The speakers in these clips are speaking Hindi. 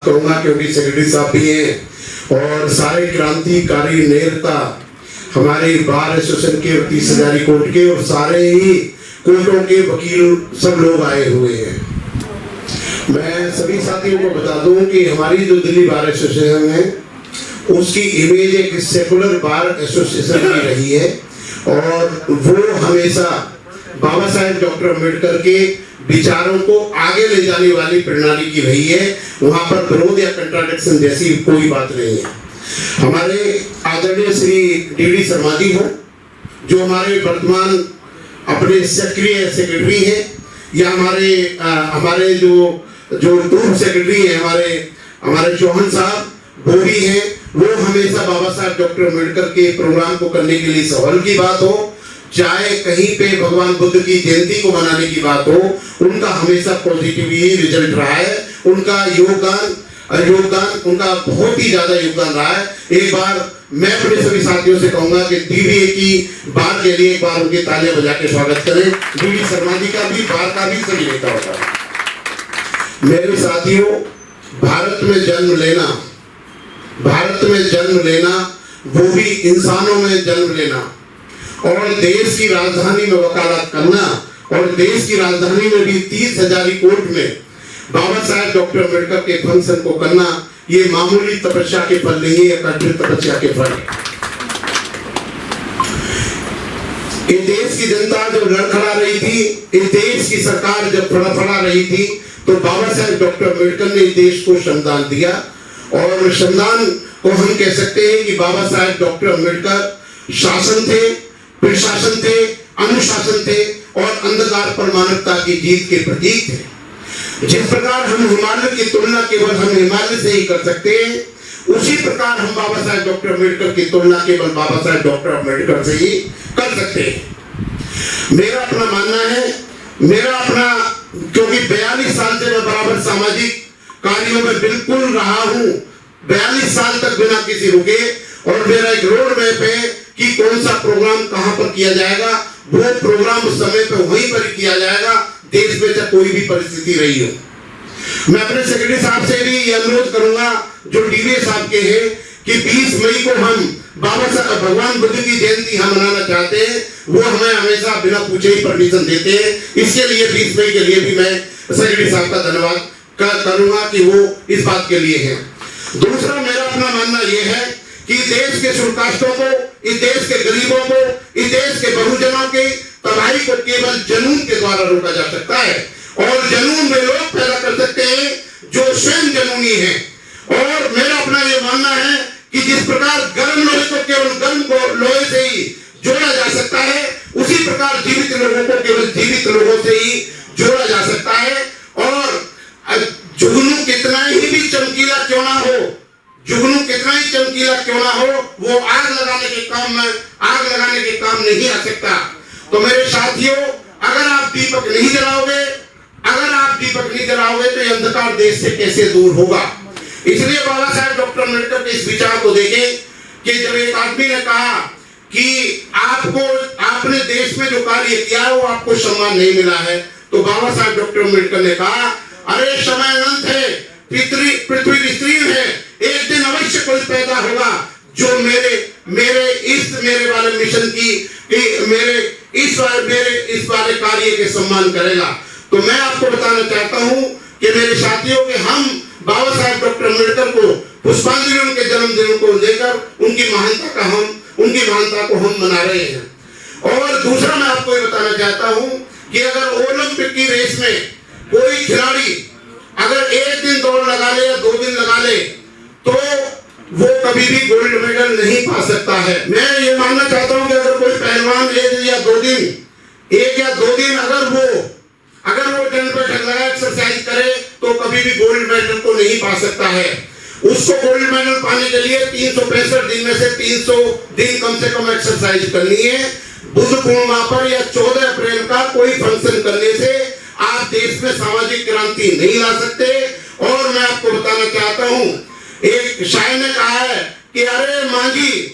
कहूँगा क्योंकि सेक्रेटरी साहब भी हैं और सारे क्रांतिकारी नेता हमारे बार एसोसिएशन के 30,000 कोर्ट के और सारे ही कोर्टों के वकील सब लोग आए हुए हैं। मैं सभी साथियों को बता दूं कि हमारी जो दिल्ली बार एसोसिएशन है उसकी इमेज एक सेकुलर बार एसोसिएशन की रही है और वो हमेशा बाबा साहेब डॉक्टर अम्बेडकर के विचारों को आगे ले जाने वाली प्रणाली की रही है। वहां पर विरोध या कंट्राडिक्शन जैसी कोई बात नहीं है। हमारे आदरणीय श्री डी शर्मा जी हो जो हमारे वर्तमान अपने सक्रिय सेक्रेटरी हैं या हमारे जो पूर्व सेक्रेटरी हैं हमारे चौहान साहब वो भी हैं। वो हमेशा बाबा साहब डॉक्टर अम्बेडकर के प्रोग्राम को करने के लिए सवाल की बात हो चाहे कहीं पे भगवान बुद्ध की जयंती को मनाने की बात हो उनका हमेशा पॉजिटिव ही रिजल्ट रहा है। उनका योगदान उनका बहुत ही ज्यादा योगदान रहा है। एक बार मैं अपने सभी साथियों से कहूंगा कि डीबीए की बार के लिए एक बार उनके तालियां बजा के स्वागत करें। डी शर्मा जी का भी बार का भी सभी नेता होता है। मेरे साथियों भारत में जन्म लेना वो भी इंसानों में जन्म लेना और देश की राजधानी में वकालत करना और देश की राजधानी में भी 30,000 कोर्ट में बाबा साहेब डॉक्टर अम्बेडकर के फंक्शन को करना ये मामूली तपस्या के फल नहीं है, कठिन तपस्या के फल है। इस देश की जनता जब लड़खड़ा रही थी, इस देश की सरकार जब फड़फड़ा रही थी तो बाबा साहेब डॉक्टर अम्बेडकर ने इस देश को श्रमदान दिया और श्रमदान को हम कह सकते हैं कि बाबा साहेब डॉक्टर अम्बेडकर शासन थे, प्रशासन थे, अनुशासन थे और अंधकार पर मानवता की जीत के प्रतीक थे। जिस प्रकार हम हिमालय की तुलना केवल हम हिमालय से ही कर सकते हैं उसी प्रकार हम बाबा साहेब डॉक्टर अम्बेडकर की तुलना केवल बाबा साहेब डॉक्टर अम्बेडकर से ही कर सकते हैं। मेरा अपना मानना है, क्योंकि 42 साल से मैं बराबर सामाजिक कार्यों में बिल्कुल रहा हूँ, 42 साल तक बिना किसी रुके और मेरा एक रोड मैप है कि कौन सा प्रोग्राम कहां पर किया जाएगा। वो प्रोग्राम उस समय पे वहीं पर किया जाएगा, देश में चाहे कोई भी परिस्थिति रही हो। मैं अपने सेक्रेटरी साहब से भी ये अनुरोध करूंगा जो डीवीए साहब के हैं कि 20 मई को हम बाबा साहब भगवान बुद्ध की जयंती हम मनाना चाहते हैं, वो हमें हमेशा बिना पूछे ही परमिशन देते हैं। इसके लिए 20 मई के लिए भी मैं सेक्रेटरी साहब का धन्यवाद करूंगा कि वो इस बात के लिए है। दूसरा मेरा अपना मानना यह है कि देश के शुल्काष्टों को, इस देश के गरीबों को, इस देश के बहुजनों की तबाही को केवल जनून के द्वारा रोका जा सकता है और जनून में लोग पैदा कर सकते हैं जो स्वयं जनूनी है। और मेरा अपना ये मानना है कि जिस प्रकार गर्म लोहे को केवल गर्म लोहे से ही जोड़ा जा सकता है उसी प्रकार जीवित लोगों को केवल जीवित लोगों से ही जोड़ा जा सकता है। और जुगनू कितना ही भी चमकीला क्यों ना हो, वो आग लगाने के काम नहीं आ सकता। तो मेरे साथियों अगर आप दीपक नहीं जलाओगे तो ये अंधकार देश से कैसे दूर होगा। इसलिए बाबा साहेब डॉक्टर अम्बेडकर के इस विचार को देखें कि जब एक आदमी ने कहा कि आपने देश में जो कार्य किया है वो आपको सम्मान नहीं मिला है, तो बाबा साहेब डॉक्टर अम्बेडकर ने कहा अरे समय अनंत है, पृथ्वी विस्तीर्ण है, एक दिन अवश्य कोई पैदा होगा जो मेरे वाले मिशन की इस वाले कार्य के सम्मान करेगा। तो मैं आपको बताना चाहता हूं कि मेरे साथियों के हम बाबा साहेब डॉक्टर अम्बेडकर को पुष्पांजलि उनके जन्मदिन को लेकर उनकी महानता को हम मना रहे हैं। और दूसरा मैं आपको ये बताना चाहता हूं कि अगर ओलंपिक की रेस में कोई खिलाड़ी अगर एक दिन दौड़ लगा ले या 2 दिन लगा ले तो वो कभी भी गोल्ड मेडल नहीं पा सकता है। मैं ये मानना चाहता हूं कि अगर कोई पहलवान एक या दो दिन अगर वो डंड पे लगा एक्सरसाइज करे तो कभी भी गोल्ड मेडल को नहीं पा सकता है। उसको गोल्ड मेडल पाने के लिए 365 दिन में से 300 दिन कम से कम एक्सरसाइज करनी है। बुद्ध पूर्णिमा पर या 14 अप्रैल का कोई फंक्शन करने से आप देश में सामाजिक क्रांति नहीं ला सकते। और मैं आपको बताना चाहता हूं, एक शायर ने कहा है कि अरे मांझी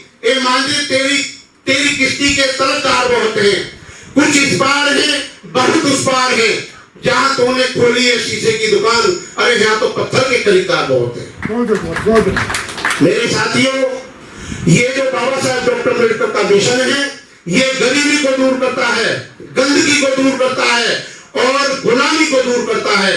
तेरी किश्ती के तरफदार बहुत हैं, कुछ इस पार है बहुत उस पार है, जहां तूने खोली है शीशे की दुकान, अरे यहाँ तो पत्थर के खरीदार बहुत है। मेरे साथियों, ये जो बाबा साहब डॉक्टर अम्बेडकर का मिशन है, ये गरीबी को दूर करता है, गंदगी को दूर करता है और गुलामी को दूर करता है।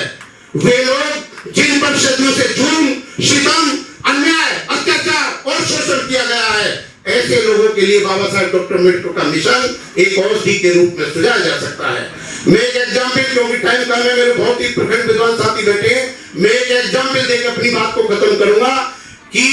वे लोग जिन पर सदियों से जुर्म, सितम, अन्याय, अत्याचार और शोषण किया गया है, ऐसे लोगों के लिए बाबा साहब डॉक्टर अम्बेडकर का मिशन एक औषधि के रूप में सुझाया जा सकता है। मैं एक एग्जाम्पल, क्योंकि टाइम कम है, मेरे बहुत ही प्रखंड विद्वान साथी बैठे हैं, मैं एक एग्जाम्पल देकर अपनी बात को खत्म करूंगा कि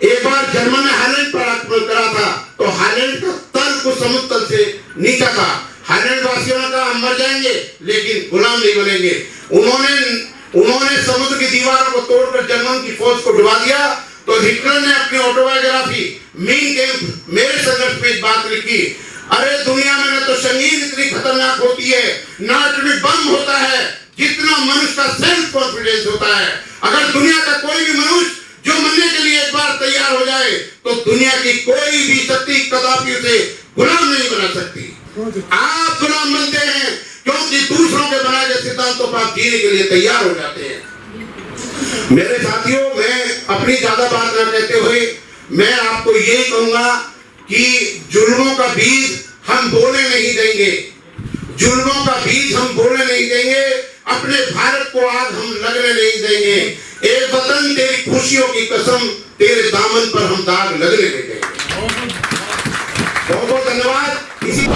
एक बार जर्मन ने हालैंड पर आक्रमण करा था, तो हालैंड का तल कुछ समुद्र तल से नीचा था। हालैंड वासियों ने कहा हम मर जाएंगे लेकिन गुलाम नहीं बनेंगे। उन्होंने समुद्र की दीवारों को तोड़कर जर्मन की फौज को डुबा दिया। तो हिटलर ने अपनी ऑटोबायोग्राफी मेन कैंप मेरे संघर्ष में एक बात लिखी, अरे दुनिया में न तो संगीत इतनी खतरनाक होती है, ना एटॉमिक बम होता है, जितना मनुष्य का सेल्फ कॉन्फिडेंस होता है। अगर दुनिया का कोई भी मनुष्य जो मरने के लिए एक बार तैयार हो जाए, तो दुनिया की कोई भी शक्ति कदापि उसे गुलाम नहीं बना सकती। आप गुलाम बनते हैं क्योंकि दूसरों के बनाए गए सिद्धांतों पर आप जीने के लिए तैयार हो जाते हैं। मेरे साथियों, मैं अपनी ज्यादा बात न कहते हुए मैं आपको ये कहूंगा कि जुल्मों का बीज हम बोने नहीं देंगे, जुल्मों का बीज हम बोने नहीं देंगे, अपने भारत को आग हम लगने नहीं देंगे। एक वतन तेरी खुशियों की कसम, तेरे दामन पर हम दाग लगने देंगे। बहुत बहुत धन्यवाद। इसी